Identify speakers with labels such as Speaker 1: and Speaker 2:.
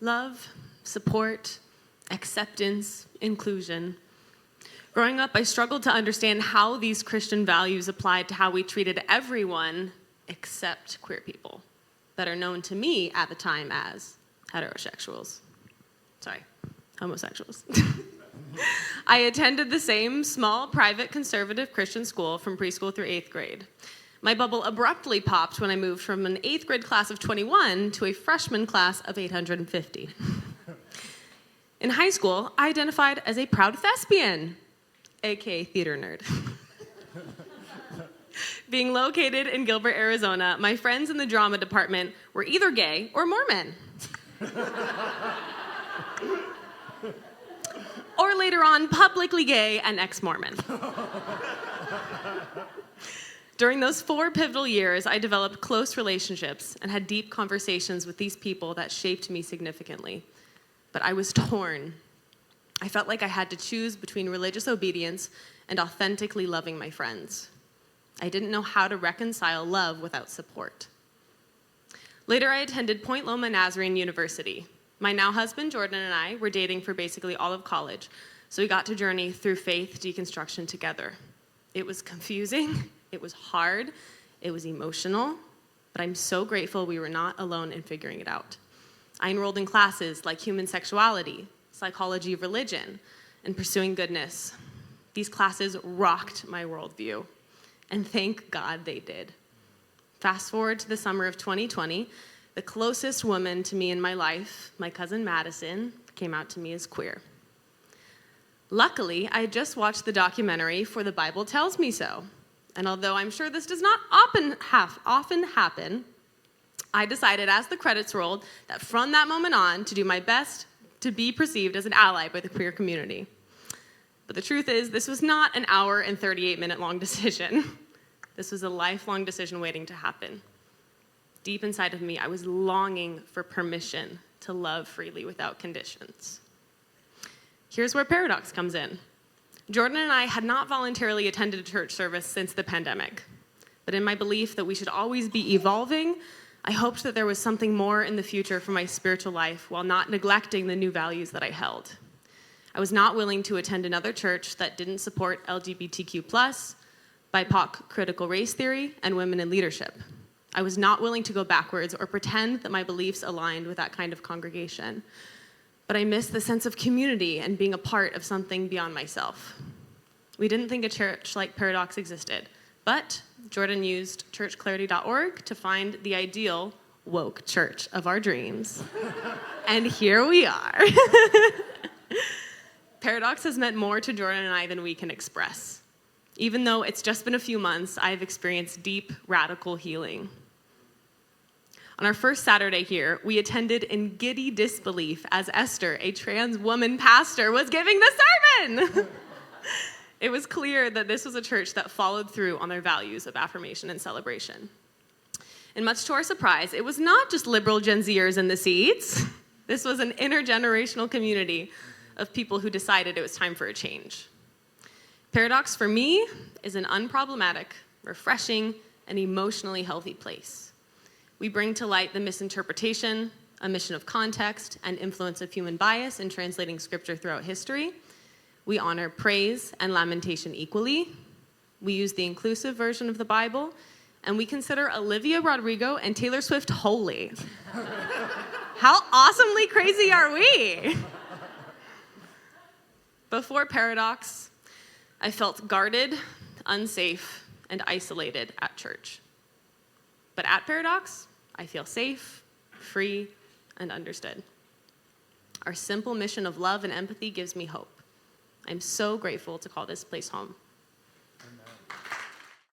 Speaker 1: Love, support, acceptance, inclusion. Growing up, I struggled to understand how these Christian values applied to how we treated everyone except queer people that are known to me at the time as homosexuals. I attended the same small, private, conservative Christian school from preschool through 8th grade. My bubble abruptly popped when I moved from an 8th grade class of 21 to a freshman class of 850. In high school, I identified as a proud thespian, aka theater nerd. Being located in Gilbert, Arizona, my friends in the drama department were either gay or Mormon. Or later on, publicly gay and ex-Mormon. During those 4 pivotal years, I developed close relationships and had deep conversations with these people that shaped me significantly. But I was torn. I felt like I had to choose between religious obedience and authentically loving my friends. I didn't know how to reconcile love without support. Later, I attended Point Loma Nazarene University. My now husband, Jordan, and I were dating for basically all of college, so we got to journey through faith deconstruction together. It was confusing, it was hard, it was emotional, but I'm so grateful we were not alone in figuring it out. I enrolled in classes like human sexuality, psychology of religion, and pursuing goodness. These classes rocked my worldview, and thank God they did. Fast forward to the summer of 2020, the closest woman to me in my life, my cousin Madison, came out to me as queer. Luckily, I had just watched the documentary For the Bible Tells Me So, and although I'm sure this does not often happen, I decided as the credits rolled that from that moment on to do my best to be perceived as an ally by the queer community. But the truth is, this was not an hour and 38-minute long decision. This was a lifelong decision waiting to happen. Deep inside of me, I was longing for permission to love freely without conditions. Here's where paradox comes in. Jordan and I had not voluntarily attended a church service since the pandemic. But in my belief that we should always be evolving, I hoped that there was something more in the future for my spiritual life while not neglecting the new values that I held. I was not willing to attend another church that didn't support LGBTQ+, BIPOC critical race theory, and women in leadership. I was not willing to go backwards or pretend that my beliefs aligned with that kind of congregation. But I missed the sense of community and being a part of something beyond myself. We didn't think a church like Paradox existed, but Jordan used churchclarity.org to find the ideal woke church of our dreams. And here we are. Paradox has meant more to Jordan and I than we can express. Even though it's just been a few months, I've experienced deep, radical healing. On our first Saturday here, we attended in giddy disbelief as Esther, a trans woman pastor, was giving the sermon. It was clear that this was a church that followed through on their values of affirmation and celebration. And much to our surprise, it was not just liberal Gen Zers in the seats. This was an intergenerational community of people who decided it was time for a change. Paradox, for me, is an unproblematic, refreshing, and emotionally healthy place. We bring to light the misinterpretation, omission of context, and influence of human bias in translating scripture throughout history. We honor praise and lamentation equally. We use the inclusive version of the Bible, and we consider Olivia Rodrigo and Taylor Swift holy. How awesomely crazy are we? Before Paradox, I felt guarded, unsafe, and isolated at church. But at Paradox, I feel safe, free, and understood. Our simple mission of love and empathy gives me hope. I'm so grateful to call this place home.